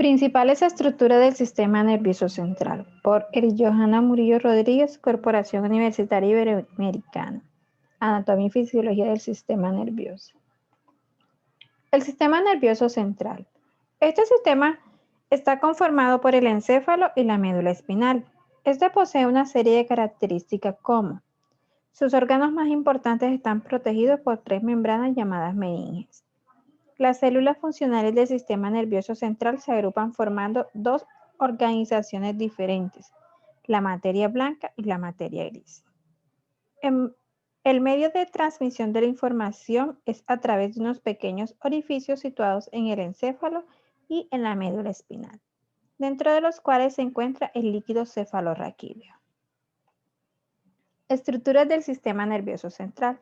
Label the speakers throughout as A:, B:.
A: Principales estructuras del sistema nervioso central, por Johanna Murillo Rodríguez, Corporación Universitaria Iberoamericana. Anatomía y fisiología del sistema nervioso. El sistema nervioso central. Este sistema está conformado por el encéfalo y la médula espinal. Este posee una serie de características como: sus órganos más importantes están protegidos por tres membranas llamadas meninges. Las células funcionales del sistema nervioso central se agrupan formando dos organizaciones diferentes, la materia blanca y la materia gris. El medio de transmisión de la información es a través de unos pequeños orificios situados en el encéfalo y en la médula espinal, dentro de los cuales se encuentra el líquido cefalorraquídeo. Estructuras del sistema nervioso central.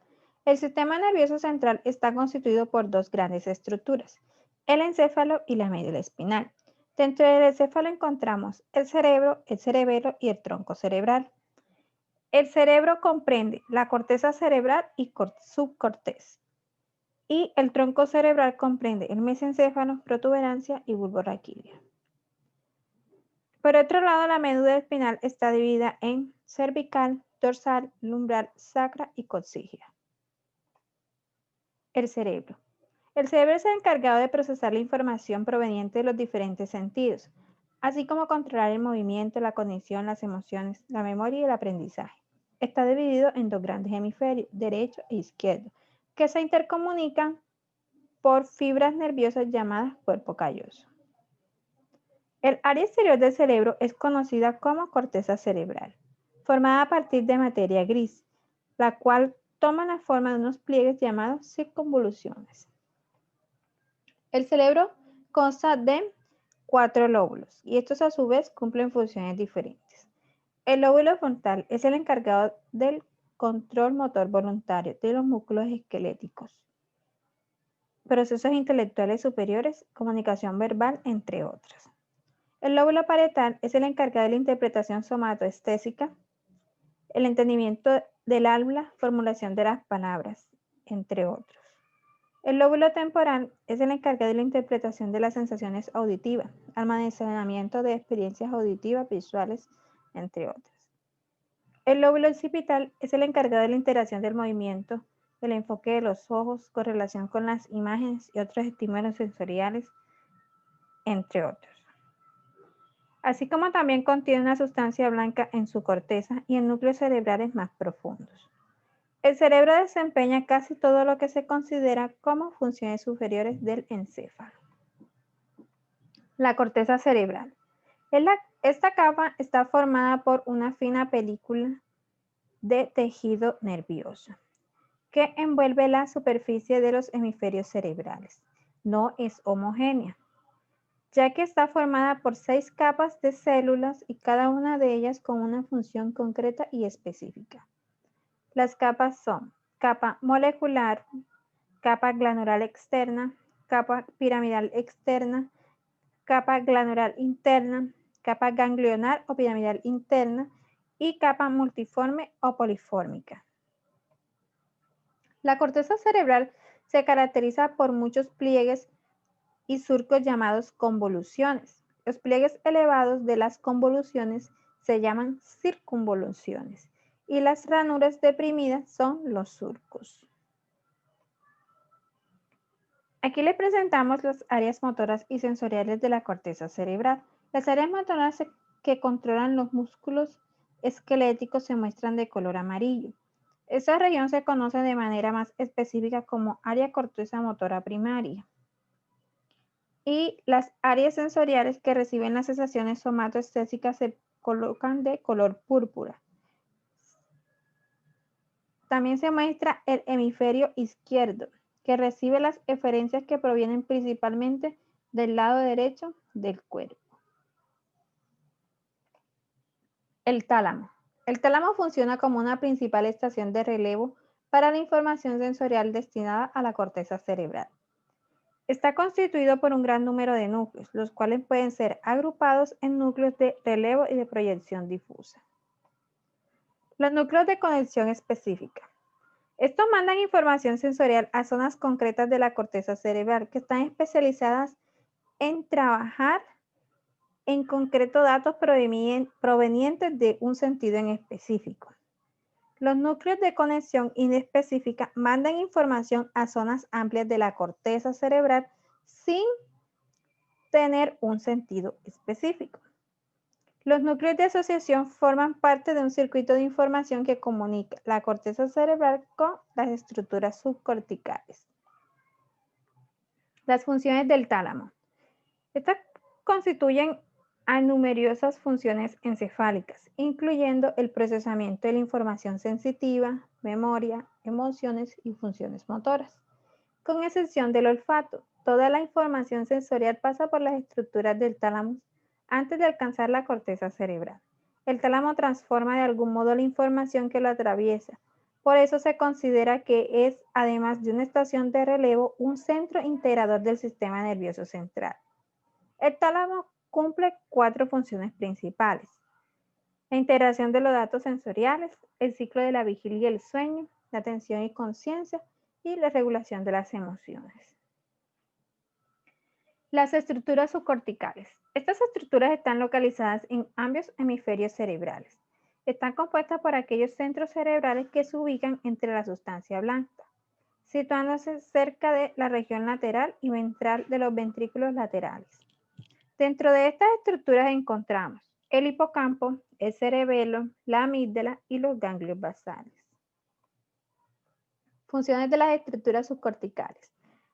A: El sistema nervioso central está constituido por dos grandes estructuras, el encéfalo y la médula espinal. Dentro del encéfalo encontramos el cerebro, el cerebelo y el tronco cerebral. El cerebro comprende la corteza cerebral y subcorteza. Y el tronco cerebral comprende el mesencéfalo, protuberancia y bulbo raquídeo. Por otro lado, la médula espinal está dividida en cervical, dorsal, lumbar, sacra y coccígea. El cerebro. El cerebro es el encargado de procesar la información proveniente de los diferentes sentidos, así como controlar el movimiento, la cognición, las emociones, la memoria y el aprendizaje. Está dividido en dos grandes hemisferios, derecho e izquierdo, que se intercomunican por fibras nerviosas llamadas cuerpo calloso. El área exterior del cerebro es conocida como corteza cerebral, formada a partir de materia gris, la cual toma la forma de unos pliegues llamados circunvoluciones. El cerebro consta de 4 lóbulos y estos a su vez cumplen funciones diferentes. El lóbulo frontal es el encargado del control motor voluntario de los músculos esqueléticos, procesos intelectuales superiores, comunicación verbal, entre otros. El lóbulo parietal es el encargado de la interpretación somatoestésica, el entendimiento del habla, formulación de las palabras, entre otros. El lóbulo temporal es el encargado de la interpretación de las sensaciones auditivas, almacenamiento de experiencias auditivas visuales, entre otras. El lóbulo occipital es el encargado de la integración del movimiento, del enfoque de los ojos, correlación con las imágenes y otros estímulos sensoriales, entre otros. Así como también contiene una sustancia blanca en su corteza y en núcleos cerebrales más profundos. El cerebro desempeña casi todo lo que se considera como funciones superiores del encéfalo. La corteza cerebral. Esta capa está formada por una fina película de tejido nervioso que envuelve la superficie de los hemisferios cerebrales. No es homogénea, ya que está formada por 6 capas de células y cada una de ellas con una función concreta y específica. Las capas son capa molecular, capa granular externa, capa piramidal externa, capa granular interna, capa ganglionar o piramidal interna y capa multiforme o polifórmica. La corteza cerebral se caracteriza por muchos pliegues y surcos llamados convoluciones. Los pliegues elevados de las convoluciones se llaman circunvoluciones y las ranuras deprimidas son los surcos. Aquí les presentamos las áreas motoras y sensoriales de la corteza cerebral. Las áreas motoras que controlan los músculos esqueléticos se muestran de color amarillo. Esta región se conoce de manera más específica como área corteza motora primaria. Y las áreas sensoriales que reciben las sensaciones somatoestésicas se colocan de color púrpura. También se muestra el hemisferio izquierdo, que recibe las eferencias que provienen principalmente del lado derecho del cuerpo. El tálamo. El tálamo funciona como una principal estación de relevo para la información sensorial destinada a la corteza cerebral. Está constituido por un gran número de núcleos, los cuales pueden ser agrupados en núcleos de relevo y de proyección difusa. Los núcleos de conexión específica. Estos mandan información sensorial a zonas concretas de la corteza cerebral que están especializadas en trabajar en concreto datos provenientes de un sentido en específico. Los núcleos de conexión inespecífica mandan información a zonas amplias de la corteza cerebral sin tener un sentido específico. Los núcleos de asociación forman parte de un circuito de información que comunica la corteza cerebral con las estructuras subcorticales. Las funciones del tálamo. Estas constituyen a numerosas funciones encefálicas, incluyendo el procesamiento de la información sensitiva, memoria, emociones y funciones motoras. Con excepción del olfato, toda la información sensorial pasa por las estructuras del tálamo antes de alcanzar la corteza cerebral. El tálamo transforma de algún modo la información que lo atraviesa. Por eso se considera que es, además de una estación de relevo, un centro integrador del sistema nervioso central. El tálamo cumple 4 funciones principales: la integración de los datos sensoriales, el ciclo de la vigilia y el sueño, la atención y conciencia, y la regulación de las emociones. Las estructuras subcorticales. Estas estructuras están localizadas en ambos hemisferios cerebrales. Están compuestas por aquellos centros cerebrales que se ubican entre la sustancia blanca, situándose cerca de la región lateral y ventral de los ventrículos laterales. Dentro de estas estructuras encontramos el hipocampo, el cerebelo, la amígdala y los ganglios basales. Funciones de las estructuras subcorticales.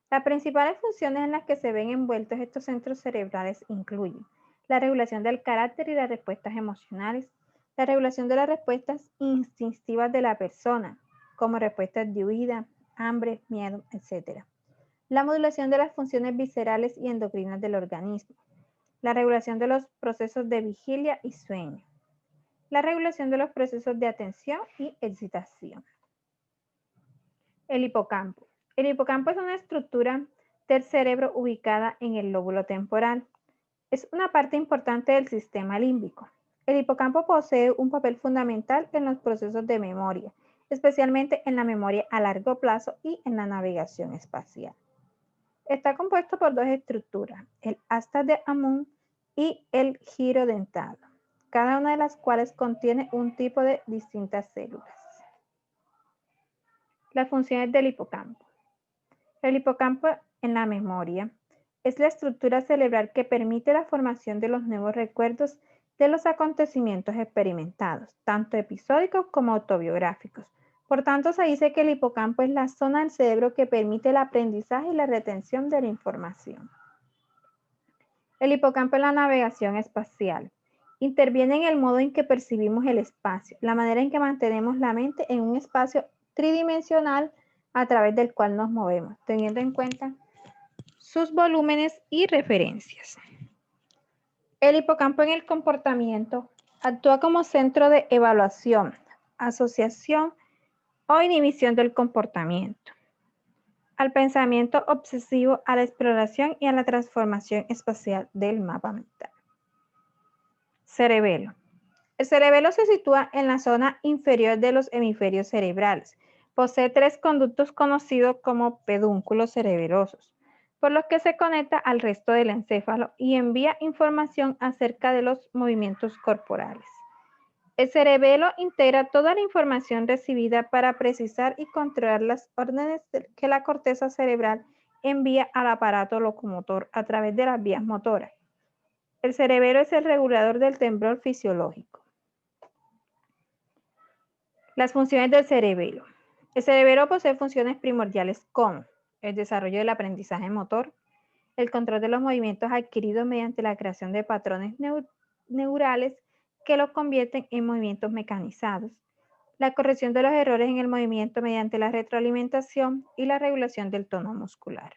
A: Las principales funciones en las que se ven envueltos estos centros cerebrales incluyen la regulación del carácter y las respuestas emocionales, la regulación de las respuestas instintivas de la persona, como respuestas de huida, hambre, miedo, etc. La modulación de las funciones viscerales y endocrinas del organismo, la regulación de los procesos de vigilia y sueño, la regulación de los procesos de atención y excitación. El hipocampo. El hipocampo es una estructura del cerebro ubicada en el lóbulo temporal. Es una parte importante del sistema límbico. El hipocampo posee un papel fundamental en los procesos de memoria, especialmente en la memoria a largo plazo y en la navegación espacial. Está compuesto por 2 estructuras, el asta de Hammond y el giro dentado, cada una de las cuales contiene un tipo de distintas células. Las funciones del hipocampo. El hipocampo en la memoria es la estructura cerebral que permite la formación de los nuevos recuerdos de los acontecimientos experimentados, tanto episódicos como autobiográficos. Por tanto, se dice que el hipocampo es la zona del cerebro que permite el aprendizaje y la retención de la información. El hipocampo en la navegación espacial. Interviene en el modo en que percibimos el espacio, la manera en que mantenemos la mente en un espacio tridimensional a través del cual nos movemos, teniendo en cuenta sus volúmenes y referencias. El hipocampo en el comportamiento actúa como centro de evaluación, asociación o inhibición del comportamiento, al pensamiento obsesivo, a la exploración y a la transformación espacial del mapa mental. Cerebelo. El cerebelo se sitúa en la zona inferior de los hemisferios cerebrales. Posee 3 conductos conocidos como pedúnculos cerebelosos, por los que se conecta al resto del encéfalo y envía información acerca de los movimientos corporales. El cerebelo integra toda la información recibida para precisar y controlar las órdenes que la corteza cerebral envía al aparato locomotor a través de las vías motoras. El cerebelo es el regulador del temblor fisiológico. Las funciones del cerebelo. El cerebelo posee funciones primordiales como el desarrollo del aprendizaje motor, el control de los movimientos adquiridos mediante la creación de patrones neurales que los convierten en movimientos mecanizados, la corrección de los errores en el movimiento mediante la retroalimentación y la regulación del tono muscular.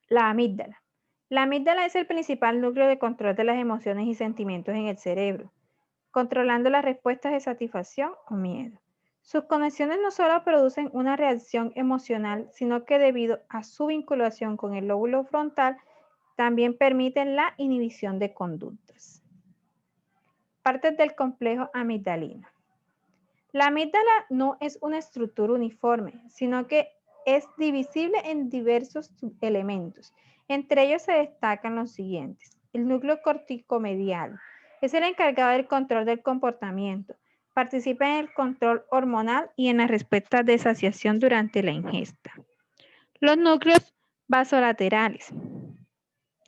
A: La amígdala. La amígdala es el principal núcleo de control de las emociones y sentimientos en el cerebro, controlando las respuestas de satisfacción o miedo. Sus conexiones no solo producen una reacción emocional, sino que debido a su vinculación con el lóbulo frontal, también permiten la inhibición de conductas. Partes del complejo amigdalino. La amígdala no es una estructura uniforme, sino que es divisible en diversos subelementos. Entre ellos se destacan los siguientes: El núcleo corticomedial es el encargado del control del comportamiento. Participa en el control hormonal y en la respuesta de saciación durante la ingesta. Los núcleos basolaterales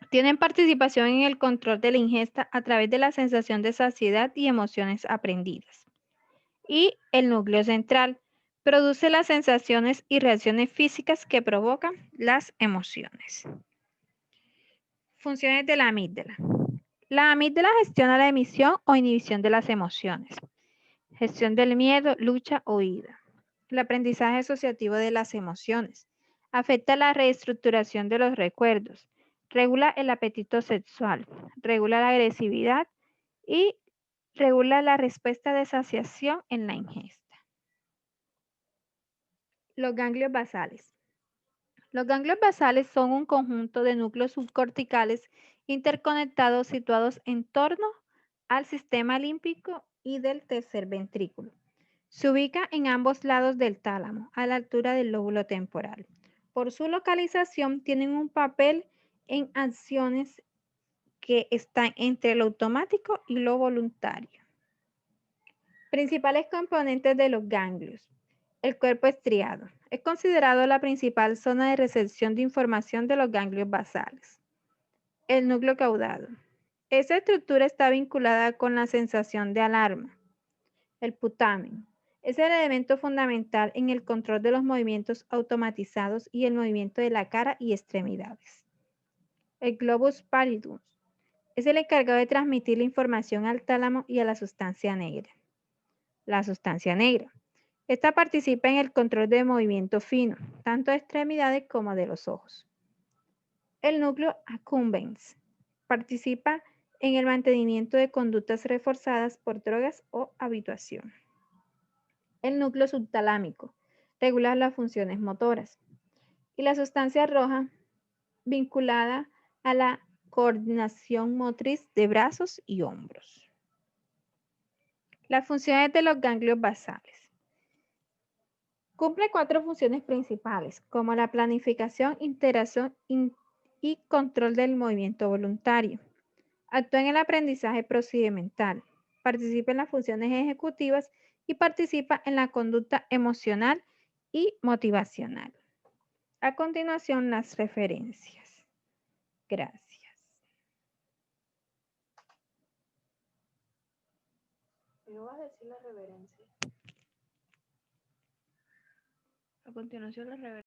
A: tienen participación en el control de la ingesta a través de la sensación de saciedad y emociones aprendidas. Y el núcleo central produce las sensaciones y reacciones físicas que provocan las emociones. Funciones de la amígdala. La amígdala gestiona la emisión o inhibición de las emociones. Gestión del miedo, lucha o huida. El aprendizaje asociativo de las emociones. Afecta la reestructuración de los recuerdos. Regula el apetito sexual. Regula la agresividad y regula la respuesta de saciación en la ingesta. Los ganglios basales. Los ganglios basales son un conjunto de núcleos subcorticales interconectados situados en torno al sistema límbico y del tercer ventrículo. Se ubica en ambos lados del tálamo, a la altura del lóbulo temporal. Por su localización, tienen un papel en acciones que están entre lo automático y lo voluntario. Principales componentes de los ganglios. El cuerpo estriado. Es considerado la principal zona de recepción de información de los ganglios basales. El núcleo caudado. Esta estructura está vinculada con la sensación de alarma. El putamen. Es el elemento fundamental en el control de los movimientos automatizados y el movimiento de la cara y extremidades. El globus pallidus. Es el encargado de transmitir la información al tálamo y a la sustancia negra. La sustancia negra. Esta participa en el control de movimiento fino, tanto de extremidades como de los ojos. El núcleo accumbens participa en el mantenimiento de conductas reforzadas por drogas o habituación. El núcleo subtalámico regula las funciones motoras. Y la sustancia roja vinculada a la coordinación motriz de brazos y hombros. Las funciones de los ganglios basales. Cumple 4 funciones principales, como la planificación, integración y control del movimiento voluntario. Actúa en el aprendizaje procedimental, participa en las funciones ejecutivas y participa en la conducta emocional y motivacional. A continuación, las referencias. Gracias.
B: ¿No vas a decir la reverencia?
A: A continuación, las referencias.